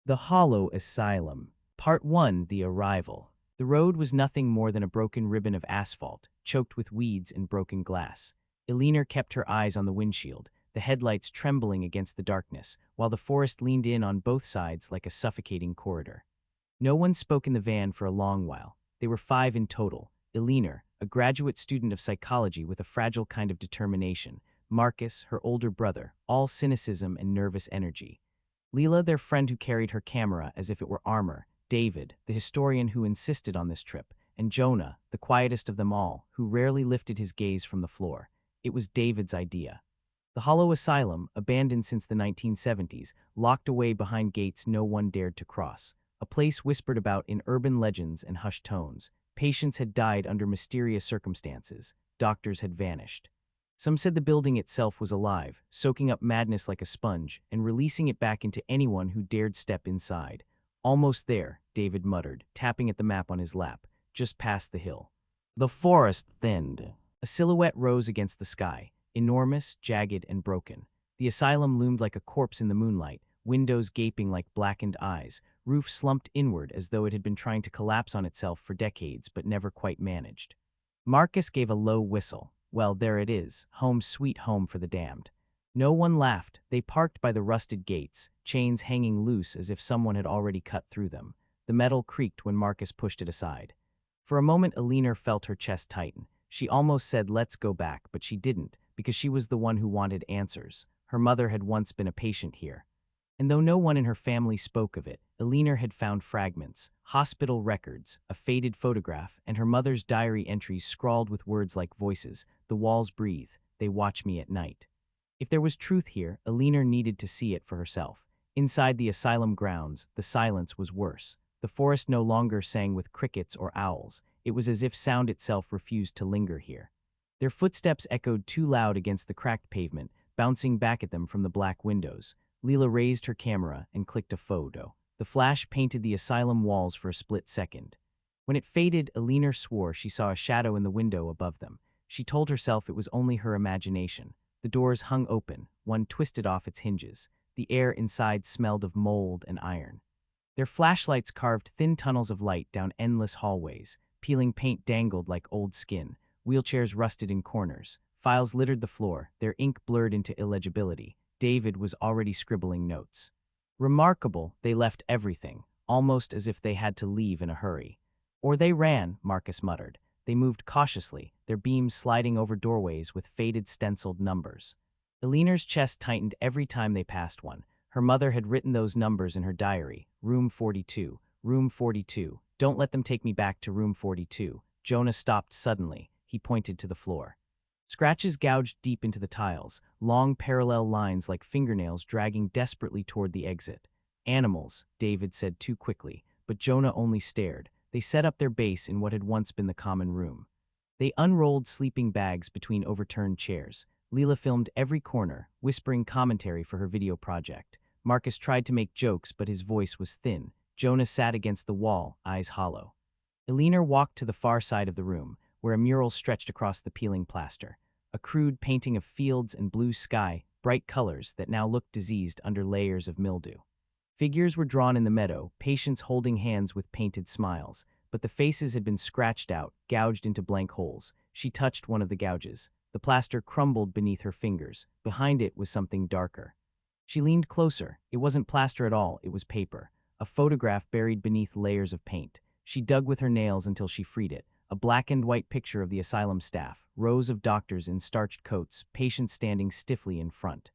The Hollow Asylum. Part 1. The Arrival. The road was nothing more than a broken ribbon of asphalt, choked with weeds and broken glass. Eleanor kept her eyes on the windshield, the headlights trembling against the darkness, while the forest leaned in on both sides like a suffocating corridor. No one spoke in the van for a long while. They were 5 in total. Eleanor, a graduate student of psychology with a fragile kind of determination. Marcus, her older brother, all cynicism and nervous energy. Leela, their friend who carried her camera as if it were armor. David, the historian who insisted on this trip. And Jonah, the quietest of them all, who rarely lifted his gaze from the floor. It was David's idea. The Hollow Asylum, abandoned since the 1970s, locked away behind gates no one dared to cross. A place whispered about in urban legends and hushed tones. Patients had died under mysterious circumstances. Doctors had vanished. Some said the building itself was alive, soaking up madness like a sponge and releasing it back into anyone who dared step inside. Almost there, David muttered, tapping at the map on his lap, just past the hill. The forest thinned. A silhouette rose against the sky, enormous, jagged, and broken. The asylum loomed like a corpse in the moonlight, windows gaping like blackened eyes, roof slumped inward as though it had been trying to collapse on itself for decades but never quite managed. Marcus gave a low whistle. Well, there it is, home sweet home for the damned. No one laughed. They parked by the rusted gates, chains hanging loose as if someone had already cut through them. The metal creaked when Marcus pushed it aside. For a moment, Eleanor felt her chest tighten. She almost said, "Let's go back," but she didn't, because she was the one who wanted answers. Her mother had once been a patient here. And though no one in her family spoke of it, Eleanor had found fragments, hospital records, a faded photograph, and her mother's diary entries scrawled with words like voices. The walls breathe. They watch me at night. If there was truth here, Eleanor needed to see it for herself. Inside the asylum grounds, the silence was worse. The forest no longer sang with crickets or owls. It was as if sound itself refused to linger here. Their footsteps echoed too loud against the cracked pavement, bouncing back at them from the black windows. Leela raised her camera and clicked a photo. The flash painted the asylum walls for a split second. When it faded, Eleanor swore she saw a shadow in the window above them. She told herself it was only her imagination. The doors hung open, one twisted off its hinges. The air inside smelled of mold and iron. Their flashlights carved thin tunnels of light down endless hallways. Peeling paint dangled like old skin. Wheelchairs rusted in corners. Files littered the floor, their ink blurred into illegibility. David was already scribbling notes. Remarkable, they left everything, almost as if they had to leave in a hurry. Or they ran, Marcus muttered. They moved cautiously, their beams sliding over doorways with faded stenciled numbers. Eleanor's chest tightened every time they passed one. Her mother had written those numbers in her diary. Room 42, room 42. Don't let them take me back to room 42. Jonah stopped suddenly. He pointed to the floor. Scratches gouged deep into the tiles, long parallel lines like fingernails dragging desperately toward the exit. Animals, David said too quickly, but Jonah only stared. They set up their base in what had once been the common room. They unrolled sleeping bags between overturned chairs. Leela filmed every corner, whispering commentary for her video project. Marcus tried to make jokes, but his voice was thin. Jonah sat against the wall, eyes hollow. Eleanor walked to the far side of the room, where a mural stretched across the peeling plaster. A crude painting of fields and blue sky, bright colors that now looked diseased under layers of mildew. Figures were drawn in the meadow, patients holding hands with painted smiles, but the faces had been scratched out, gouged into blank holes. She touched one of the gouges. The plaster crumbled beneath her fingers. Behind it was something darker. She leaned closer. It wasn't plaster at all, it was paper. A photograph buried beneath layers of paint. She dug with her nails until she freed it. A black and white picture of the asylum staff, rows of doctors in starched coats, patients standing stiffly in front.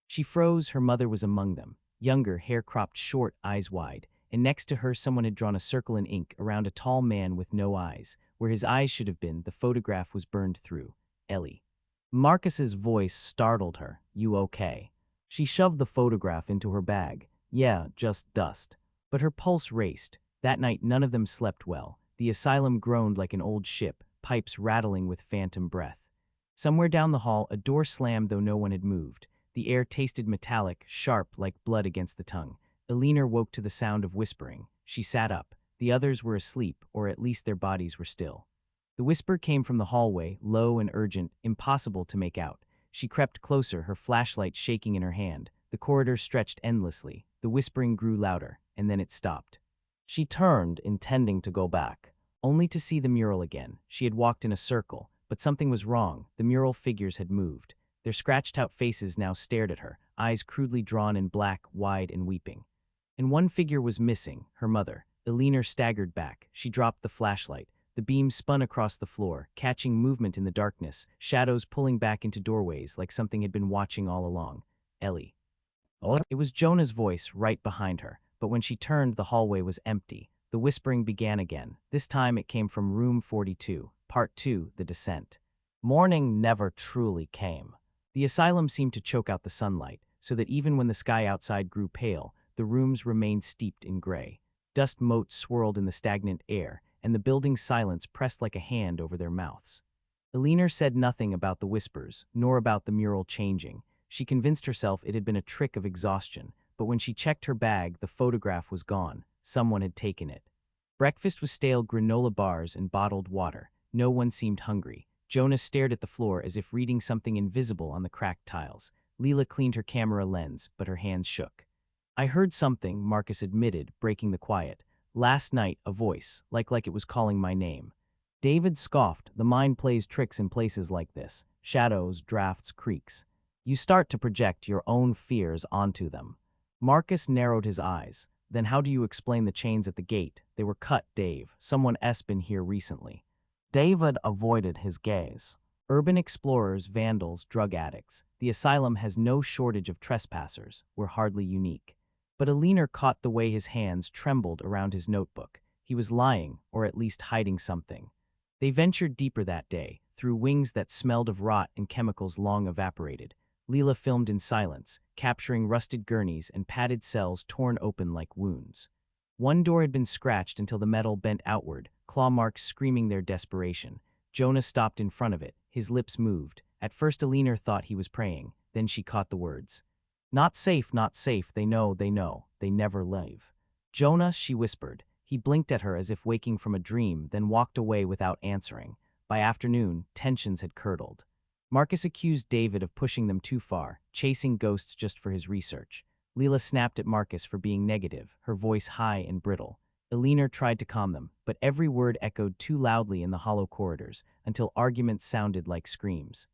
She froze. Her mother was among them, younger, hair cropped short, eyes wide, and next to her someone had drawn a circle in ink around a tall man with no eyes. Where his eyes should have been, the photograph was burned through. Ellie. Marcus's voice startled her. "You okay?" She shoved the photograph into her bag. "Yeah, just dust." But her pulse raced. That night none of them slept well. The asylum groaned like an old ship, pipes rattling with phantom breath. Somewhere down the hall, a door slammed though no one had moved. The air tasted metallic, sharp like blood against the tongue. Eleanor woke to the sound of whispering. She sat up. The others were asleep, or at least their bodies were still. The whisper came from the hallway, low and urgent, impossible to make out. She crept closer, her flashlight shaking in her hand. The corridor stretched endlessly. The whispering grew louder. and then it stopped. She turned, intending to go back, only to see the mural again. She had walked in a circle, but something was wrong. The mural figures had moved. Their scratched-out faces now stared at her, eyes crudely drawn in black, wide and weeping. And one figure was missing, her mother. Elena staggered back. She dropped the flashlight. The beam spun across the floor, catching movement in the darkness, shadows pulling back into doorways like something had been watching all along. Ellie. Oh. It was Jonah's voice right behind her, but when she turned, the hallway was empty. The whispering began again. This time it came from room 42, part 2, the descent. Morning never truly came. The asylum seemed to choke out the sunlight, so that even when the sky outside grew pale, the rooms remained steeped in gray. Dust motes swirled in the stagnant air, and the building's silence pressed like a hand over their mouths. Elena said nothing about the whispers, nor about the mural changing. She convinced herself it had been a trick of exhaustion, but when she checked her bag, the photograph was gone. Someone had taken it. Breakfast was stale granola bars and bottled water. No one seemed hungry. Jonah stared at the floor as if reading something invisible on the cracked tiles. Leela cleaned her camera lens, but her hands shook. I heard something, Marcus admitted, breaking the quiet. Last night, a voice, like it was calling my name. David scoffed. The mind plays tricks in places like this. Shadows, drafts, creaks. You start to project your own fears onto them. Marcus narrowed his eyes. Then how do you explain the chains at the gate? They were cut, Dave. Someone's been here recently. David avoided his gaze. Urban explorers, vandals, drug addicts. The asylum has no shortage of trespassers. We're hardly unique. But Elena caught the way his hands trembled around his notebook. He was lying, or at least hiding something. They ventured deeper that day, through wings that smelled of rot and chemicals long evaporated. Leela filmed in silence, capturing rusted gurneys and padded cells torn open like wounds. One door had been scratched until the metal bent outward, claw marks screaming their desperation. Jonah stopped in front of it. His lips moved. At first Elena thought he was praying. Then she caught the words. Not safe, they know, they never leave. Jonah, she whispered. He blinked at her as if waking from a dream, then walked away without answering. By afternoon, tensions had curdled. Marcus accused David of pushing them too far, chasing ghosts just for his research. Leela snapped at Marcus for being negative, her voice high and brittle. Elena tried to calm them, but every word echoed too loudly in the hollow corridors, until arguments sounded like screams.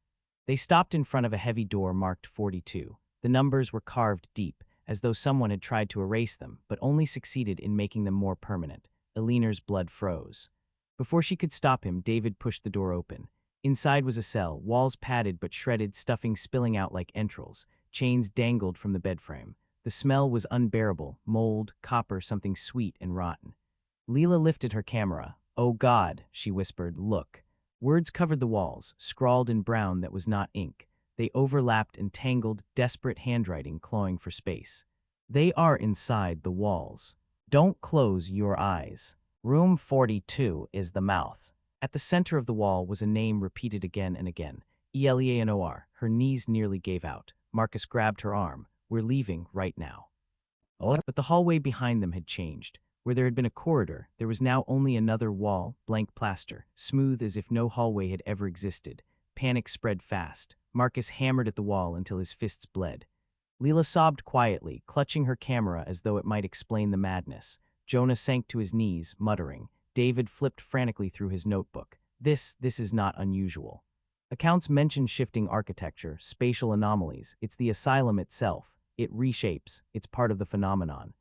They stopped in front of a heavy door marked 42. The numbers were carved deep, as though someone had tried to erase them, but only succeeded in making them more permanent. Elena's blood froze. Before she could stop him, David pushed the door open. Inside was a cell, walls padded but shredded, stuffing spilling out like entrails. Chains dangled from the bedframe. The smell was unbearable, mold, copper, something sweet and rotten. Leela lifted her camera. Oh God, she whispered, look. Words covered the walls, scrawled in brown that was not ink. They overlapped and tangled, desperate handwriting clawing for space. They are inside the walls. Don't close your eyes. Room 42 is the mouth. At the center of the wall was a name repeated again and again. Eleanor. Her knees nearly gave out. Marcus grabbed her arm. We're leaving right now. Oh. But the hallway behind them had changed. Where there had been a corridor, there was now only another wall, blank plaster, smooth as if no hallway had ever existed. Panic spread fast. Marcus hammered at the wall until his fists bled. Leela sobbed quietly, clutching her camera as though it might explain the madness. Jonah sank to his knees, muttering. David flipped frantically through his notebook. This is not unusual. Accounts mention shifting architecture, spatial anomalies. It's the asylum itself. It reshapes. It's part of the phenomenon.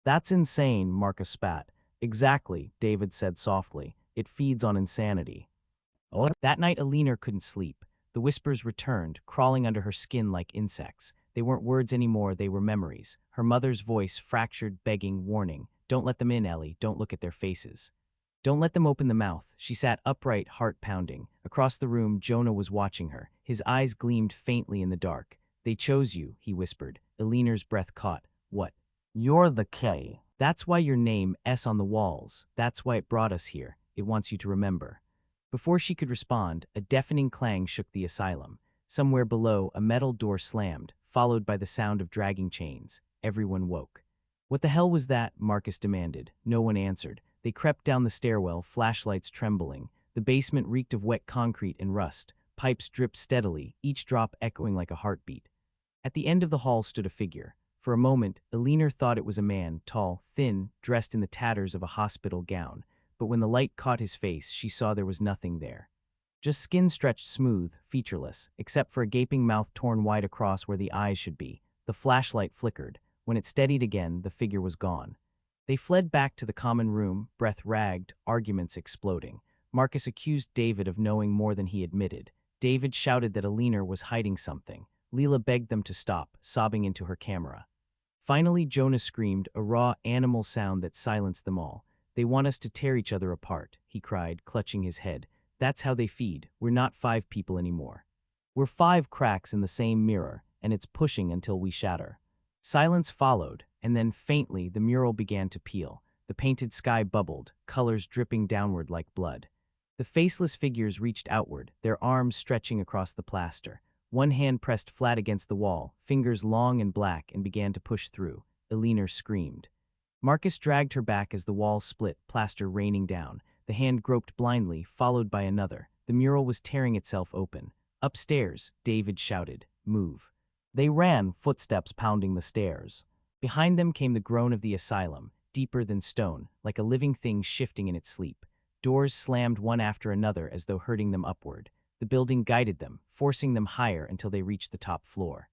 That's insane, Marcus spat. Exactly, David said softly. It feeds on insanity. Oh. That night, Elena couldn't sleep. The whispers returned, crawling under her skin like insects. They weren't words anymore, they were memories. Her mother's voice fractured, begging, warning. Don't let them in, Ellie. Don't look at their faces. Don't let them open the mouth. She sat upright, heart pounding. Across the room, Jonah was watching her. His eyes gleamed faintly in the dark. They chose you, he whispered. Elena's breath caught. What? You're the K. That's why your name S on the walls. That's why it brought us here. It wants you to remember. Before she could respond, a deafening clang shook the asylum. Somewhere below, a metal door slammed, followed by the sound of dragging chains. Everyone woke. What the hell was that? Marcus demanded. No one answered. They crept down the stairwell, flashlights trembling. The basement reeked of wet concrete and rust. Pipes dripped steadily, each drop echoing like a heartbeat. At the end of the hall stood a figure. For a moment, Eleanor thought it was a man, tall, thin, dressed in the tatters of a hospital gown, but when the light caught his face, she saw there was nothing there. Just skin stretched smooth, featureless, except for a gaping mouth torn wide across where the eyes should be. The flashlight flickered. When it steadied again, the figure was gone. They fled back to the common room, breath ragged, arguments exploding. Marcus accused David of knowing more than he admitted. David shouted that Eleanor was hiding something. Leela begged them to stop, sobbing into her camera. Finally, Jonah screamed, a raw, animal sound that silenced them all. "They want us to tear each other apart," he cried, clutching his head. "That's how they feed. We're not 5 people anymore. We're 5 cracks in the same mirror, and it's pushing until we shatter." Silence followed, and then faintly the mural began to peel. The painted sky bubbled, colors dripping downward like blood. The faceless figures reached outward, their arms stretching across the plaster. One hand pressed flat against the wall, fingers long and black, and began to push through. Eleanor screamed. Marcus dragged her back as the wall split, plaster raining down. The hand groped blindly, followed by another. The mural was tearing itself open. "Upstairs," David shouted. "Move." They ran, footsteps pounding the stairs. Behind them came the groan of the asylum, deeper than stone, like a living thing shifting in its sleep. Doors slammed one after another as though hurting them upward. The building guided them, forcing them higher until they reached the top floor.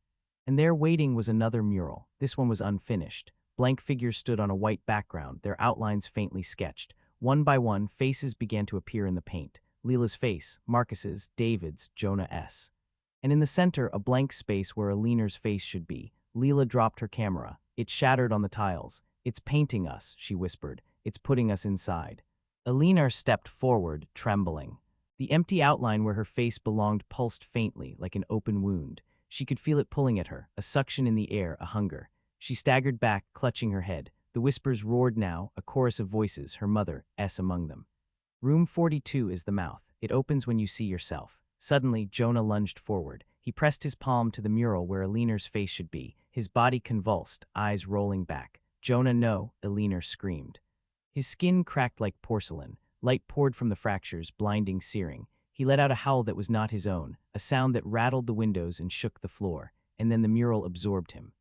And there waiting was another mural. This one was unfinished. Blank figures stood on a white background, their outlines faintly sketched. One by one, faces began to appear in the paint. Leela's face, Marcus's, David's, Jonah's. And in the center, a blank space where Eleanor's face should be. Leela dropped her camera. It shattered on the tiles. "It's painting us," she whispered. "It's putting us inside." Eleanor stepped forward, trembling. The empty outline where her face belonged pulsed faintly, like an open wound. She could feel it pulling at her, a suction in the air, a hunger. She staggered back, clutching her head. The whispers roared now, a chorus of voices, her mother's among them. "Room 42 is the mouth. It opens when you see yourself." Suddenly, Jonah lunged forward. He pressed his palm to the mural where Eleanor's face should be, his body convulsed, eyes rolling back. "Jonah, no," Eleanor screamed. His skin cracked like porcelain. Light poured from the fractures, blinding, searing. He let out a howl that was not his own, a sound that rattled the windows and shook the floor, and then the mural absorbed him.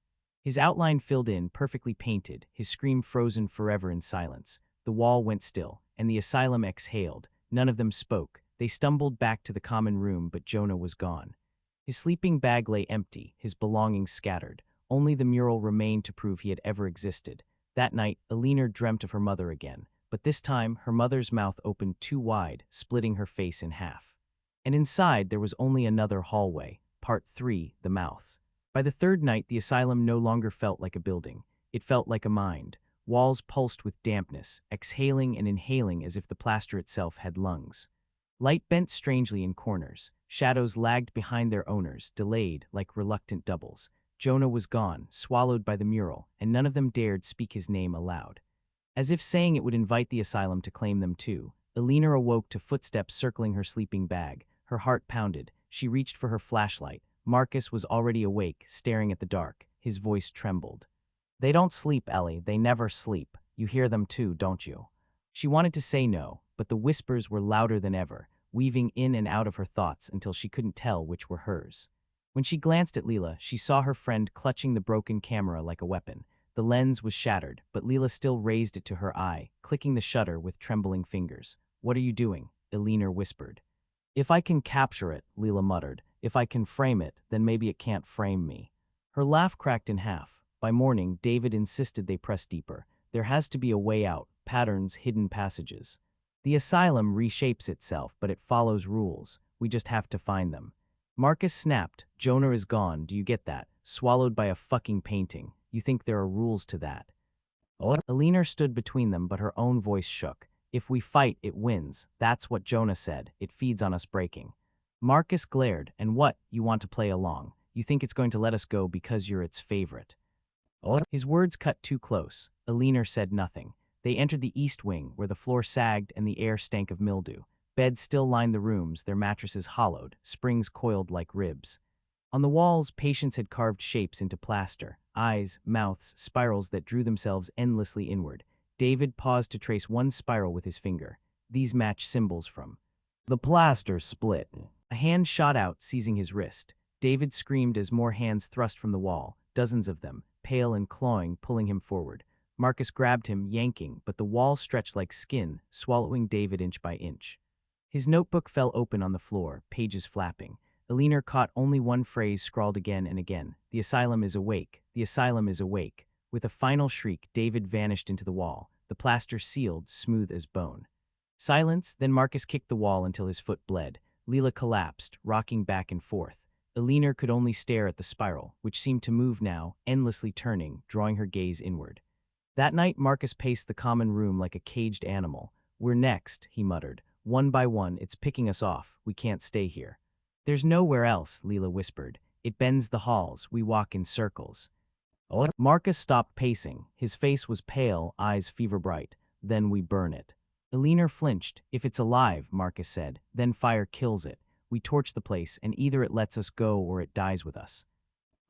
His outline filled in, perfectly painted, his scream frozen forever in silence. The wall went still, and the asylum exhaled. None of them spoke. They stumbled back to the common room, but Jonah was gone. His sleeping bag lay empty, his belongings scattered. Only the mural remained to prove he had ever existed. That night, Eleanor dreamt of her mother again, but this time her mother's mouth opened too wide, splitting her face in half. And inside there was only another hallway. Part 3, the mouths. By the third night, the asylum no longer felt like a building. It felt like a mind. Walls pulsed with dampness, exhaling and inhaling as if the plaster itself had lungs. Light bent strangely in corners. Shadows lagged behind their owners, delayed like reluctant doubles. Jonah was gone, swallowed by the mural, and none of them dared speak his name aloud. As if saying it would invite the asylum to claim them too, Eleanor awoke to footsteps circling her sleeping bag. Her heart pounded. She reached for her flashlight. Marcus was already awake, staring at the dark. His voice trembled. "They don't sleep, Ellie. They never sleep. You hear them too, don't you?" She wanted to say no, but the whispers were louder than ever, weaving in and out of her thoughts until she couldn't tell which were hers. When she glanced at Leela, she saw her friend clutching the broken camera like a weapon. The lens was shattered, but Leela still raised it to her eye, clicking the shutter with trembling fingers. "What are you doing?" Eleanor whispered. "If I can capture it," Leela muttered. "If I can frame it, then maybe it can't frame me." Her laugh cracked in half. By morning, David insisted they press deeper. There has to be a way out, patterns, hidden passages. The asylum reshapes itself, but it follows rules. We just have to find them. Marcus snapped. "Jonah is gone, do you get that? Swallowed by a fucking painting. You think there are rules to that?" Eleanor stood between them, but her own voice shook. "If we fight, it wins. That's what Jonah said. It feeds on us breaking." Marcus glared. "And what? You want to play along? You think it's going to let us go because you're its favorite?" His words cut too close. Eleanor said nothing. They entered the east wing, where the floor sagged and the air stank of mildew. Beds still lined the rooms, their mattresses hollowed, springs coiled like ribs. On the walls, patients had carved shapes into plaster, eyes, mouths, spirals that drew themselves endlessly inward. David paused to trace one spiral with his finger. These match symbols from. The plaster split. A hand shot out, seizing his wrist. David screamed as more hands thrust from the wall, dozens of them. pale and clawing, pulling him forward. Marcus grabbed him, yanking, but the wall stretched like skin, swallowing David inch by inch. His notebook fell open on the floor, pages flapping. Elinor caught only one phrase scrawled again and again. The asylum is awake. The asylum is awake. With a final shriek, David vanished into the wall, the plaster sealed, smooth as bone. Silence, then Marcus kicked the wall until his foot bled. Leela collapsed, rocking back and forth. Elinor could only stare at the spiral, which seemed to move now, endlessly turning, drawing her gaze inward. That night, Marcus paced the common room like a caged animal. "We're next," he muttered. "One by one, it's picking us off. We can't stay here." "There's nowhere else," Leela whispered. "It bends the halls. We walk in circles." Marcus stopped pacing. His face was pale, eyes fever-bright. "Then we burn it." Elinor flinched. "If it's alive," Marcus said, "then fire kills it. We torch the place, and either it lets us go or it dies with us."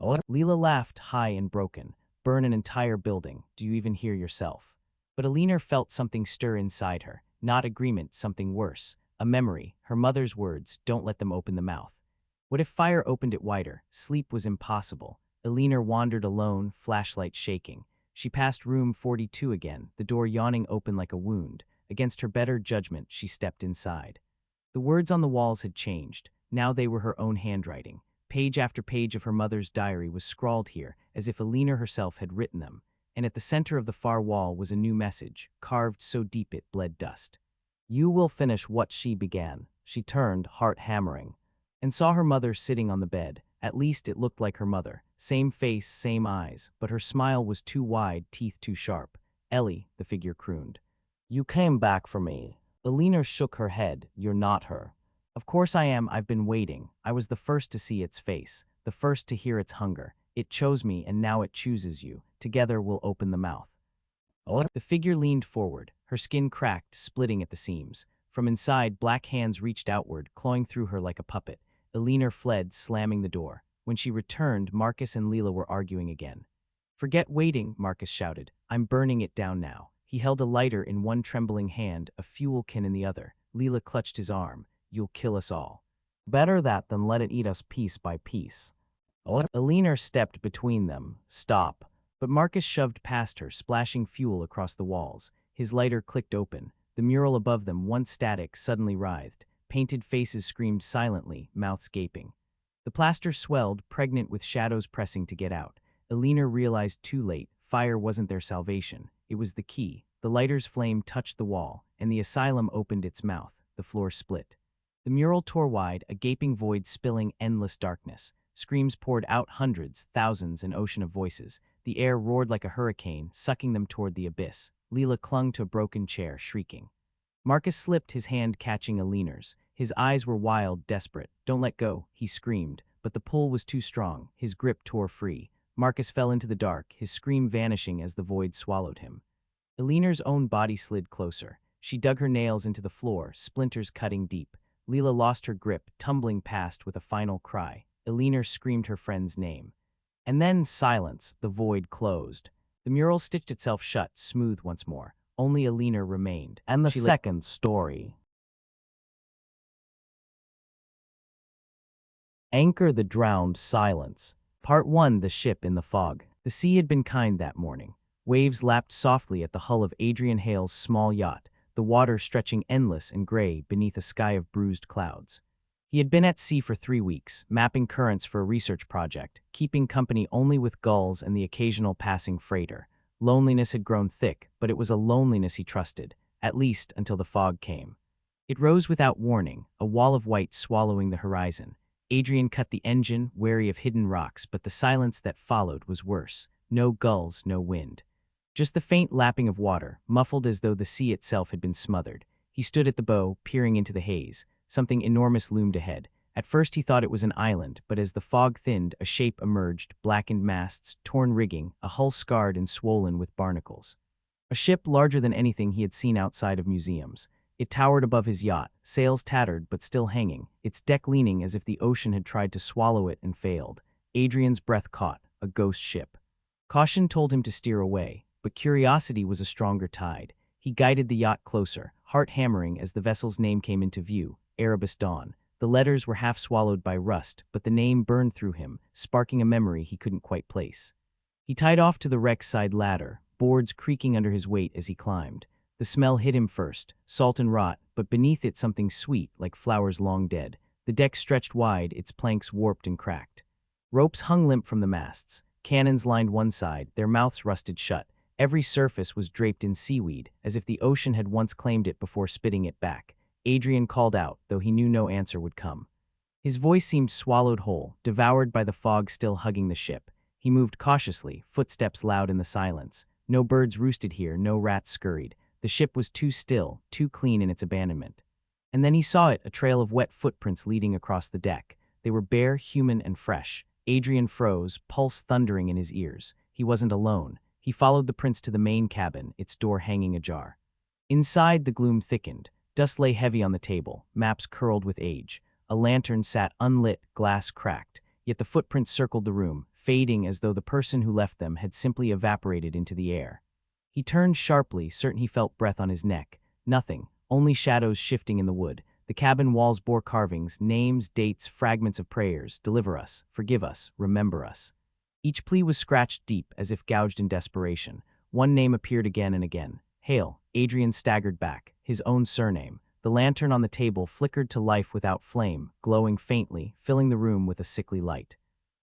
Leela laughed, high and broken. "Burn an entire building. Do you even hear yourself?" But Elinor felt something stir inside her. Not agreement, something worse. A memory, her mother's words, "Don't let them open the mouth." What if fire opened it wider? Sleep was impossible. Elinor wandered alone, flashlight shaking. She passed room 42 again, the door yawning open like a wound. Against her better judgment, she stepped inside. The words on the walls had changed. Now they were her own handwriting. Page after page of her mother's diary was scrawled here, as if Elinor herself had written them. And at the center of the far wall was a new message, carved so deep it bled dust. "You will finish what she began." She turned, heart hammering, and saw her mother sitting on the bed. At least it looked like her mother. Same face, same eyes, but her smile was too wide, teeth too sharp. "Ellie," the figure crooned. "You came back for me." Elinor shook her head. "You're not her." "Of course I am. I've been waiting. I was the first to see its face, the first to hear its hunger. It chose me, and now it chooses you. Together we'll open the mouth." The figure leaned forward, her skin cracked, splitting at the seams. From inside, black hands reached outward, clawing through her like a puppet. Elinor fled, slamming the door. When she returned, Marcus and Leela were arguing again. "Forget waiting," Marcus shouted. "I'm burning it down now." He held a lighter in one trembling hand, a fuel can in the other. Leela clutched his arm. "You'll kill us all." "Better that than let it eat us piece by piece." Elinor stepped between them. "Stop." But Marcus shoved past her, splashing fuel across the walls. His lighter clicked open. The mural above them, once static, suddenly writhed. Painted faces screamed silently, mouths gaping. The plaster swelled, pregnant with shadows pressing to get out. Elinor realized too late, fire wasn't their salvation. It was the key. The lighter's flame touched the wall, and the asylum opened its mouth. The floor split. The mural tore wide, a gaping void spilling endless darkness. Screams poured out, hundreds, thousands, an ocean of voices. The air roared like a hurricane, sucking them toward the abyss. Leela clung to a broken chair, shrieking. Marcus slipped, his hand catching Elinor's. His eyes were wild, desperate. "Don't let go," he screamed, but the pull was too strong. His grip tore free. Marcus fell into the dark, his scream vanishing as the void swallowed him. Elinor's own body slid closer. She dug her nails into the floor, splinters cutting deep. Leela lost her grip, tumbling past with a final cry. Elinor screamed her friend's name. And then silence. The void closed. The mural stitched itself shut, smooth once more. Only Elinor remained. And the second story. Anchor the Drowned Silence. Part 1. The Ship in the Fog. The sea had been kind that morning. Waves lapped softly at the hull of Adrian Hale's small yacht, the water stretching endless and gray beneath a sky of bruised clouds. He had been at sea for 3 weeks, mapping currents for a research project, keeping company only with gulls and the occasional passing freighter. Loneliness had grown thick, but it was a loneliness he trusted, at least until the fog came. It rose without warning, a wall of white swallowing the horizon. Adrian cut the engine, wary of hidden rocks, but the silence that followed was worse. No gulls, no wind. Just the faint lapping of water, muffled as though the sea itself had been smothered. He stood at the bow, peering into the haze. Something enormous loomed ahead. At first he thought it was an island, but as the fog thinned, a shape emerged, blackened masts, torn rigging, a hull scarred and swollen with barnacles. A ship larger than anything he had seen outside of museums. It towered above his yacht, sails tattered but still hanging, its deck leaning as if the ocean had tried to swallow it and failed. Adrian's breath caught, a ghost ship. Caution told him to steer away, but curiosity was a stronger tide. He guided the yacht closer, heart hammering as the vessel's name came into view, Erebus Dawn. The letters were half swallowed by rust, but the name burned through him, sparking a memory he couldn't quite place. He tied off to the wreck's side ladder, boards creaking under his weight as he climbed. The smell hit him first, salt and rot, but beneath it something sweet, like flowers long dead. The deck stretched wide, its planks warped and cracked. Ropes hung limp from the masts. Cannons lined one side, their mouths rusted shut. Every surface was draped in seaweed, as if the ocean had once claimed it before spitting it back. Adrian called out, though he knew no answer would come. His voice seemed swallowed whole, devoured by the fog still hugging the ship. He moved cautiously, footsteps loud in the silence. No birds roosted here, no rats scurried. The ship was too still, too clean in its abandonment. And then he saw it, a trail of wet footprints leading across the deck. They were bare, human, and fresh. Adrian froze, pulse thundering in his ears. He wasn't alone. He followed the prints to the main cabin, its door hanging ajar. Inside, the gloom thickened. Dust lay heavy on the table, maps curled with age. A lantern sat unlit, glass cracked. Yet the footprints circled the room, fading as though the person who left them had simply evaporated into the air. He turned sharply, certain he felt breath on his neck. Nothing, only shadows shifting in the wood. The cabin walls bore carvings, names, dates, fragments of prayers. Deliver us, forgive us, remember us. Each plea was scratched deep, as if gouged in desperation. One name appeared again and again. Hale. Adrian staggered back, his own surname. The lantern on the table flickered to life without flame, glowing faintly, filling the room with a sickly light.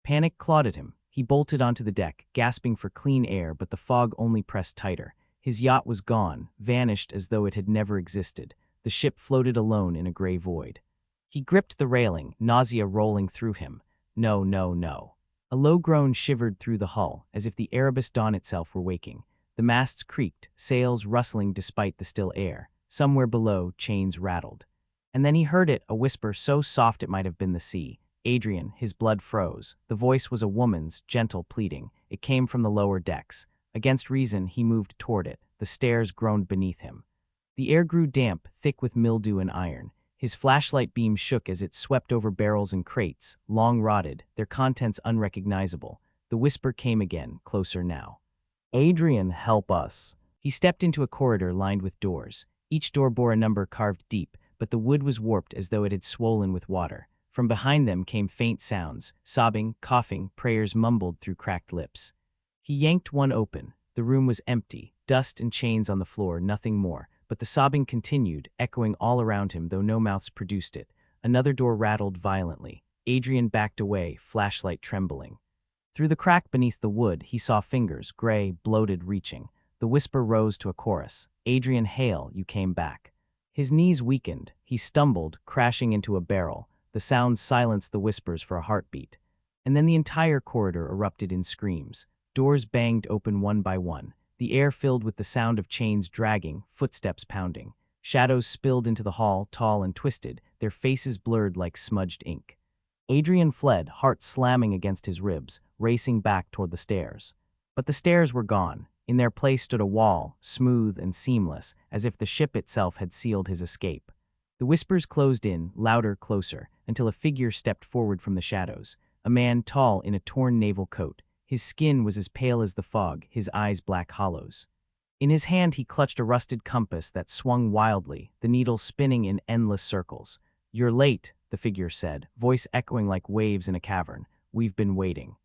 Panic clawed at him. He bolted onto the deck, gasping for clean air, but the fog only pressed tighter. His yacht was gone, vanished as though it had never existed. The ship floated alone in a gray void. He gripped the railing, nausea rolling through him. No, no, no. A low groan shivered through the hull, as if the Erebus dawn itself were waking. The masts creaked, sails rustling despite the still air. Somewhere below, chains rattled. And then he heard it, a whisper so soft it might have been the sea. Adrian, his blood froze. The voice was a woman's, gentle pleading. It came from the lower decks. Against reason, he moved toward it. The stairs groaned beneath him. The air grew damp, thick with mildew and iron. His flashlight beam shook as it swept over barrels and crates, long rotted, their contents unrecognizable. The whisper came again, closer now. Adrian, help us. He stepped into a corridor lined with doors. Each door bore a number carved deep, but the wood was warped as though it had swollen with water. From behind them came faint sounds, sobbing, coughing, prayers mumbled through cracked lips. He yanked one open. The room was empty, dust and chains on the floor, nothing more. But the sobbing continued, echoing all around him, though no mouths produced it. Another door rattled violently. Adrian backed away, flashlight trembling. Through the crack beneath the wood, he saw fingers, gray, bloated, reaching. The whisper rose to a chorus. Adrian, Hale, you came back. His knees weakened. He stumbled, crashing into a barrel. The sound silenced the whispers for a heartbeat. And then the entire corridor erupted in screams. Doors banged open one by one. The air filled with the sound of chains dragging, footsteps pounding. Shadows spilled into the hall, tall and twisted, their faces blurred like smudged ink. Adrian fled, heart slamming against his ribs, racing back toward the stairs. But the stairs were gone. In their place stood a wall, smooth and seamless, as if the ship itself had sealed his escape. The whispers closed in, louder, closer, until a figure stepped forward from the shadows. A man tall in a torn naval coat. His skin was as pale as the fog, his eyes black hollows. In his hand he clutched a rusted compass that swung wildly, the needle spinning in endless circles. "You're late," the figure said, voice echoing like waves in a cavern. "We've been waiting."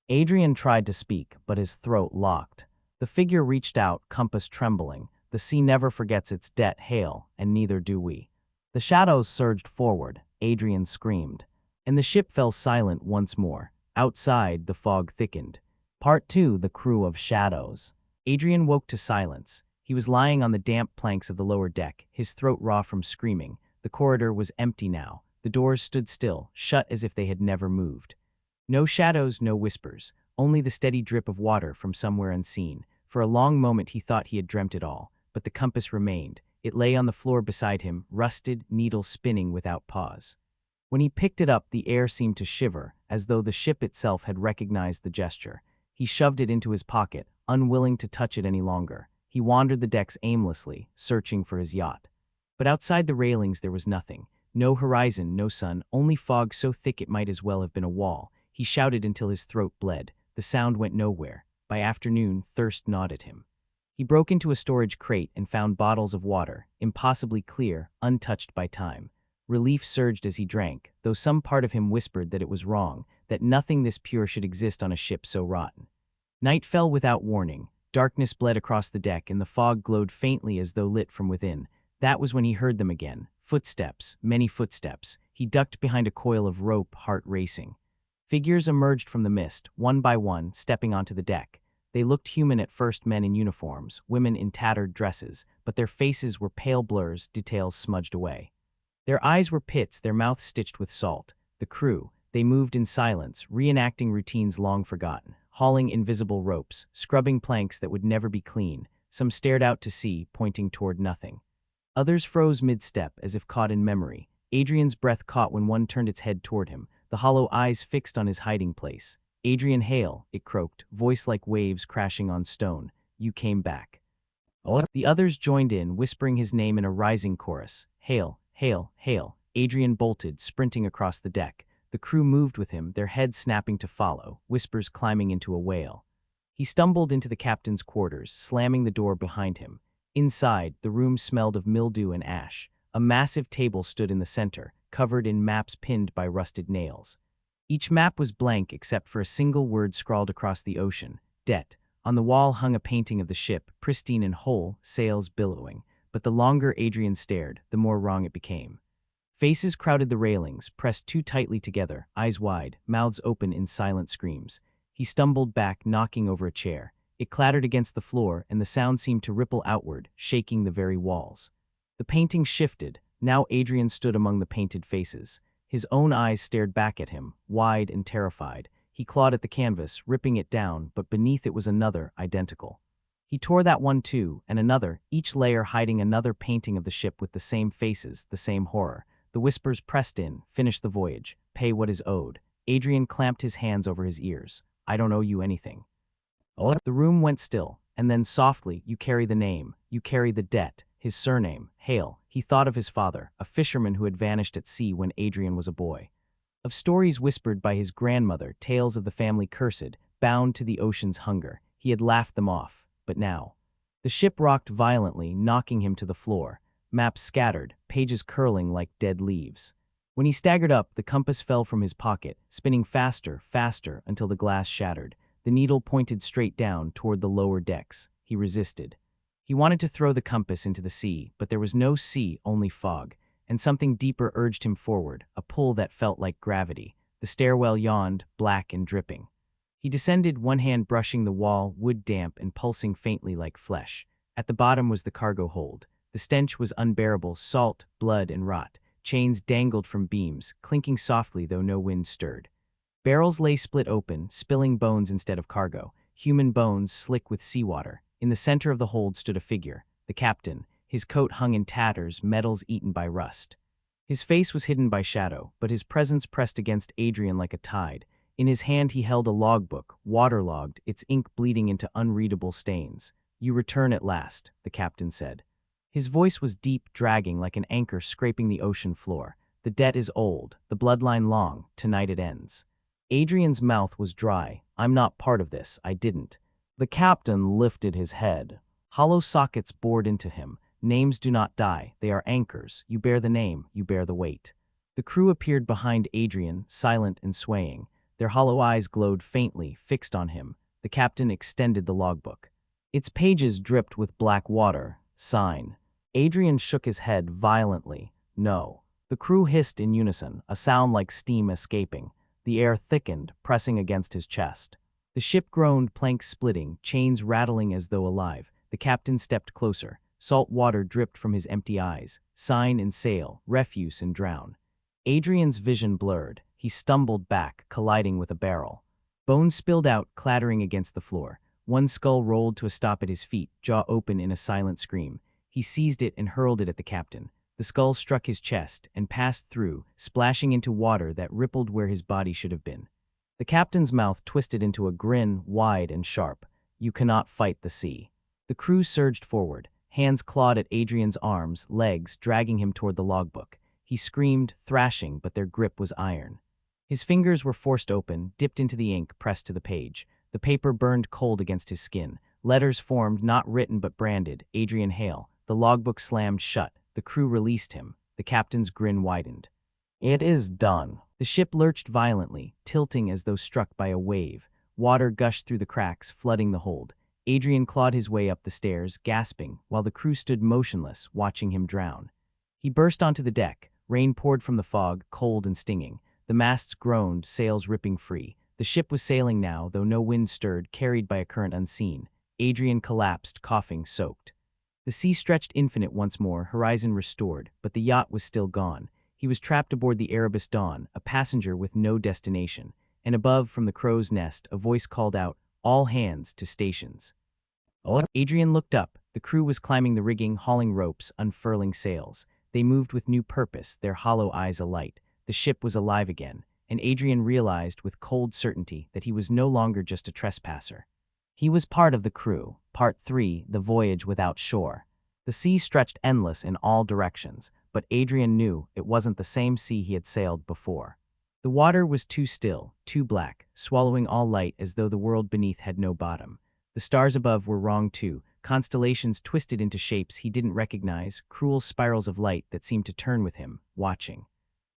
Adrian tried to speak, but his throat locked. The figure reached out, compass trembling. "The sea never forgets its debt, Hale, and neither do we." The shadows surged forward. Adrian screamed. And the ship fell silent once more. Outside, the fog thickened. Part 2, The Crew of Shadows. Adrian woke to silence. He was lying on the damp planks of the lower deck, his throat raw from screaming. The corridor was empty now. The doors stood still, shut as if they had never moved. No shadows, no whispers, only the steady drip of water from somewhere unseen. For a long moment he thought he had dreamt it all, but the compass remained. It lay on the floor beside him, rusted, needle spinning without pause. When he picked it up, the air seemed to shiver, as though the ship itself had recognized the gesture. He shoved it into his pocket, unwilling to touch it any longer. He wandered the decks aimlessly, searching for his yacht. But outside the railings there was nothing. No horizon, no sun, only fog so thick it might as well have been a wall. He shouted until his throat bled. The sound went nowhere. By afternoon, thirst gnawed at him. He broke into a storage crate and found bottles of water, impossibly clear, untouched by time. Relief surged as he drank, though some part of him whispered that it was wrong, that nothing this pure should exist on a ship so rotten. Night fell without warning. Darkness bled across the deck and the fog glowed faintly as though lit from within. That was when he heard them again. Footsteps, many footsteps. He ducked behind a coil of rope, heart racing. Figures emerged from the mist, one by one, stepping onto the deck. They looked human at first, men in uniforms, women in tattered dresses, but their faces were pale blurs, details smudged away. Their eyes were pits, their mouths stitched with salt. The crew, they moved in silence, reenacting routines long forgotten, hauling invisible ropes, scrubbing planks that would never be clean. Some stared out to sea, pointing toward nothing. Others froze mid-step, as if caught in memory. Adrian's breath caught when one turned its head toward him, the hollow eyes fixed on his hiding place. "Adrian Hale," it croaked, voice like waves crashing on stone. "You came back." The others joined in, whispering his name in a rising chorus. "Hale, Hale, Hale." Adrian bolted, sprinting across the deck. The crew moved with him, their heads snapping to follow, whispers climbing into a wail. He stumbled into the captain's quarters, slamming the door behind him. Inside, the room smelled of mildew and ash. A massive table stood in the center, covered in maps pinned by rusted nails. Each map was blank except for a single word scrawled across the ocean: debt. On the wall hung a painting of the ship, pristine and whole, sails billowing. But the longer Adrian stared, the more wrong it became. Faces crowded the railings, pressed too tightly together, eyes wide, mouths open in silent screams. He stumbled back, knocking over a chair. It clattered against the floor, and the sound seemed to ripple outward, shaking the very walls. The painting shifted. Now Adrian stood among the painted faces. His own eyes stared back at him, wide and terrified. He clawed at the canvas, ripping it down, but beneath it was another, identical. He tore that one too, and another, each layer hiding another painting of the ship with the same faces, the same horror. The whispers pressed in. "Finish the voyage. Pay what is owed." Adrian clamped his hands over his ears. "I don't owe you anything." The room went still, and then softly, "You carry the name. You carry the debt." His surname, Hale. He thought of his father, a fisherman who had vanished at sea when Adrian was a boy. Of stories whispered by his grandmother, tales of the family cursed, bound to the ocean's hunger. He had laughed them off, but now. The ship rocked violently, knocking him to the floor. Maps scattered, pages curling like dead leaves. When he staggered up, the compass fell from his pocket, spinning faster, faster, until the glass shattered. The needle pointed straight down toward the lower decks. He resisted. He wanted to throw the compass into the sea, but there was no sea, only fog. And something deeper urged him forward, a pull that felt like gravity. The stairwell yawned, black and dripping. He descended, one hand brushing the wall, wood damp and pulsing faintly like flesh. At the bottom was the cargo hold. The stench was unbearable, salt, blood, and rot. Chains dangled from beams, clinking softly though no wind stirred. Barrels lay split open, spilling bones instead of cargo, human bones slick with seawater. In the center of the hold stood a figure, the captain. His coat hung in tatters, metals eaten by rust. His face was hidden by shadow, but his presence pressed against Adrian like a tide. In his hand he held a logbook, waterlogged, its ink bleeding into unreadable stains. "You return at last," the captain said. His voice was deep, dragging like an anchor scraping the ocean floor. "The debt is old, the bloodline long, tonight it ends." Adrian's mouth was dry. "I'm not part of this, I didn't." The captain lifted his head. Hollow sockets bored into him. "Names do not die, they are anchors. You bear the name, you bear the weight." The crew appeared behind Adrian, silent and swaying. Their hollow eyes glowed faintly, fixed on him. The captain extended the logbook. Its pages dripped with black water. "Sign." Adrian shook his head violently. "No." The crew hissed in unison, a sound like steam escaping. The air thickened, pressing against his chest. The ship groaned, planks splitting, chains rattling as though alive. The captain stepped closer. Salt water dripped from his empty eyes. "Sign and sail, refuse and drown." Adrian's vision blurred. He stumbled back, colliding with a barrel. Bones spilled out, clattering against the floor. One skull rolled to a stop at his feet, jaw open in a silent scream. He seized it and hurled it at the captain. The skull struck his chest and passed through, splashing into water that rippled where his body should have been. The captain's mouth twisted into a grin, wide and sharp. "You cannot fight the sea." The crew surged forward. Hands clawed at Adrian's arms, legs, dragging him toward the logbook. He screamed, thrashing, but their grip was iron. His fingers were forced open, dipped into the ink, pressed to the page. The paper burned cold against his skin. Letters formed, not written but branded. "Adrian Hale." The logbook slammed shut. The crew released him. The captain's grin widened. "It is done." The ship lurched violently, tilting as though struck by a wave. Water gushed through the cracks, flooding the hold. Adrian clawed his way up the stairs, gasping, while the crew stood motionless, watching him drown. He burst onto the deck. Rain poured from the fog, cold and stinging. The masts groaned, sails ripping free. The ship was sailing now, though no wind stirred, carried by a current unseen. Adrian collapsed, coughing, soaked. The sea stretched infinite once more, horizon restored, but the yacht was still gone. He was trapped aboard the Erebus Dawn, a passenger with no destination. And above, from the crow's nest, a voice called out, "All hands to stations." Adrian looked up. The crew was climbing the rigging, hauling ropes, unfurling sails. They moved with new purpose, their hollow eyes alight. The ship was alive again, and Adrian realized with cold certainty that he was no longer just a trespasser. He was part of the crew. Part 3, The Voyage Without Shore. The sea stretched endless in all directions, but Adrian knew it wasn't the same sea he had sailed before. The water was too still, too black, swallowing all light as though the world beneath had no bottom. The stars above were wrong too, constellations twisted into shapes he didn't recognize, cruel spirals of light that seemed to turn with him, watching.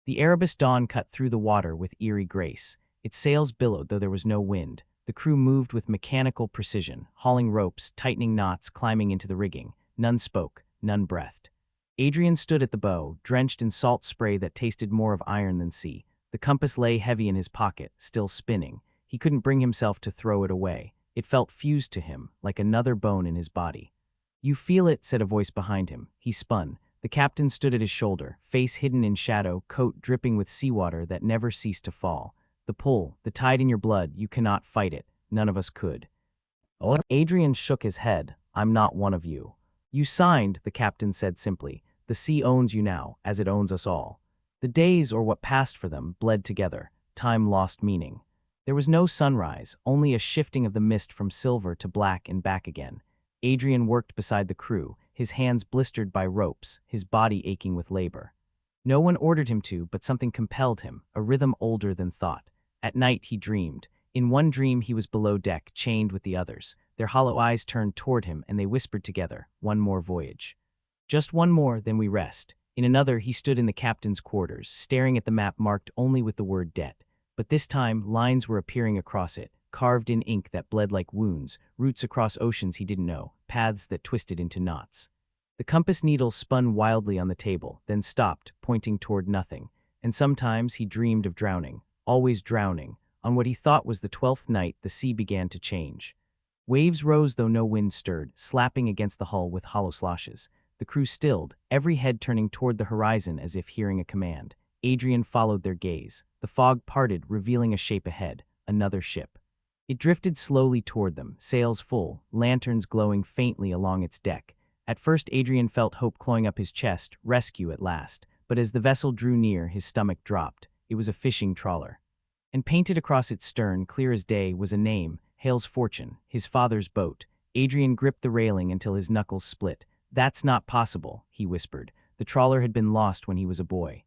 The Erebus Dawn cut through the water with eerie grace. Its sails billowed though there was no wind. The crew moved with mechanical precision, hauling ropes, tightening knots, climbing into the rigging. None spoke, none breathed. Adrian stood at the bow, drenched in salt spray that tasted more of iron than sea. The compass lay heavy in his pocket, still spinning. He couldn't bring himself to throw it away. It felt fused to him, like another bone in his body. "You feel it," said a voice behind him. He spun. The captain stood at his shoulder, face hidden in shadow, coat dripping with seawater that never ceased to fall. "The pull, the tide in your blood, you cannot fight it. None of us could." Adrian shook his head. "I'm not one of you." "You signed," the captain said simply. "The sea owns you now, as it owns us all." The days, or what passed for them, bled together. Time lost meaning. There was no sunrise, only a shifting of the mist from silver to black and back again. Adrian worked beside the crew, his hands blistered by ropes, his body aching with labor. No one ordered him to, but something compelled him, a rhythm older than thought. At night he dreamed. In one dream he was below deck, chained with the others. Their hollow eyes turned toward him, and they whispered together, "One more voyage. Just one more, then we rest." In another, he stood in the captain's quarters, staring at the map marked only with the word debt. But this time, lines were appearing across it, carved in ink that bled like wounds, routes across oceans he didn't know, paths that twisted into knots. The compass needle spun wildly on the table, then stopped, pointing toward nothing. And sometimes he dreamed of drowning, always drowning. On what he thought was the 12th night, the sea began to change. Waves rose though no wind stirred, slapping against the hull with hollow sloshes. The crew stilled, every head turning toward the horizon as if hearing a command. Adrian followed their gaze. The fog parted, revealing a shape ahead, another ship. It drifted slowly toward them, sails full, lanterns glowing faintly along its deck. At first Adrian felt hope clawing up his chest, rescue at last. But as the vessel drew near, his stomach dropped. It was a fishing trawler. And painted across its stern, clear as day, was a name, Hale's Fortune, his father's boat. Adrian gripped the railing until his knuckles split. "That's not possible," he whispered. The trawler had been lost when he was a boy.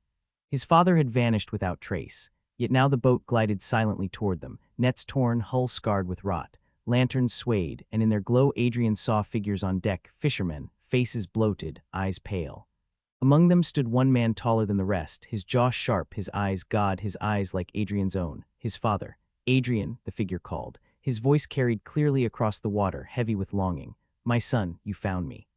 His father had vanished without trace. Yet now the boat glided silently toward them, nets torn, hull scarred with rot. Lanterns swayed, and in their glow Adrian saw figures on deck, fishermen, faces bloated, eyes pale. Among them stood one man taller than the rest, his jaw sharp, his eyes his eyes like Adrian's own, his father. "Adrian," the figure called. His voice carried clearly across the water, heavy with longing. "My son, you found me."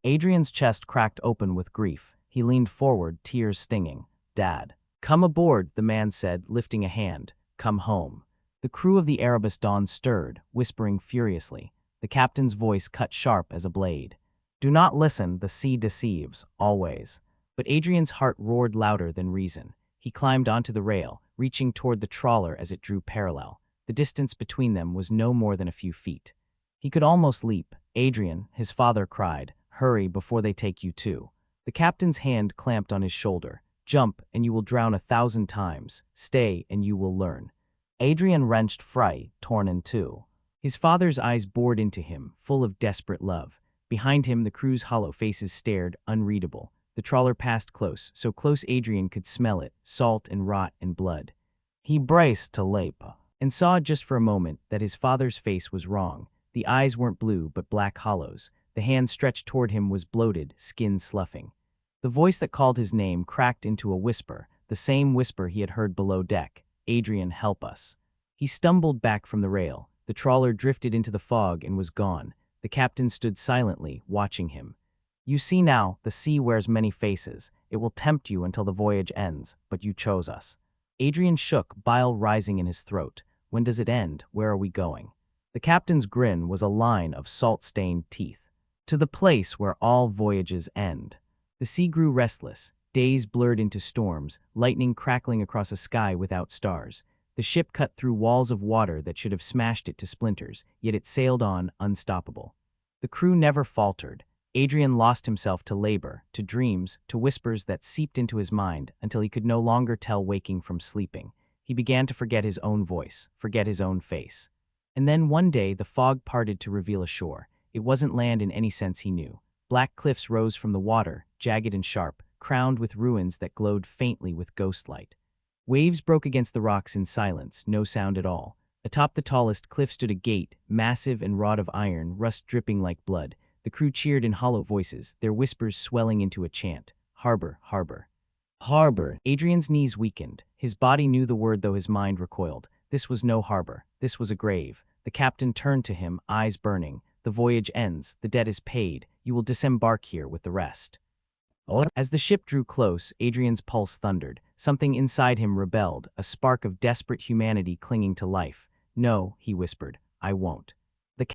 Adrian's chest cracked open with grief. He leaned forward, tears stinging. "Dad." "Come aboard," the man said, lifting a hand. "Come home." The crew of the Erebus Dawn stirred, whispering furiously. The captain's voice cut sharp as a blade. "Do not listen, the sea deceives, always." But Adrian's heart roared louder than reason. He climbed onto the rail, reaching toward the trawler as it drew parallel. The distance between them was no more than a few feet. He could almost leap. "Adrian," his father cried, "hurry before they take you too." The captain's hand clamped on his shoulder. "Jump, and you will drown 1,000 times. Stay, and you will learn." Adrian wrenched free, torn in two. His father's eyes bored into him, full of desperate love. Behind him, the crew's hollow faces stared, unreadable. The trawler passed close, so close Adrian could smell it, salt and rot and blood. He braced to leap, and saw just for a moment that his father's face was wrong. The eyes weren't blue, but black hollows. The hand stretched toward him was bloated, skin sloughing. The voice that called his name cracked into a whisper, the same whisper he had heard below deck. "Adrian, help us." He stumbled back from the rail. The trawler drifted into the fog and was gone. The captain stood silently, watching him. You see now, the sea wears many faces. It will tempt you until the voyage ends, but you chose us. Adrian shook, bile rising in his throat. When does it end? Where are we going? The captain's grin was a line of salt-stained teeth. To the place where all voyages end. The sea grew restless. Days blurred into storms, lightning crackling across a sky without stars. The ship cut through walls of water that should have smashed it to splinters, yet it sailed on, unstoppable. The crew never faltered. Adrian lost himself to labor, to dreams, to whispers that seeped into his mind until he could no longer tell waking from sleeping. He began to forget his own voice, forget his own face. And then one day the fog parted to reveal a shore. It wasn't land in any sense he knew. Black cliffs rose from the water, jagged and sharp, crowned with ruins that glowed faintly with ghost light. Waves broke against the rocks in silence, no sound at all. Atop the tallest cliff stood a gate, massive and wrought of iron, rust dripping like blood. The crew cheered in hollow voices, their whispers swelling into a chant. Harbor, harbor. Harbor. Adrian's knees weakened. His body knew the word though his mind recoiled. This was no harbor. This was a grave. The captain turned to him, eyes burning. The voyage ends. The debt is paid. You will disembark here with the rest. As the ship drew close, Adrian's pulse thundered. Something inside him rebelled, a spark of desperate humanity clinging to life. No, he whispered, I won't.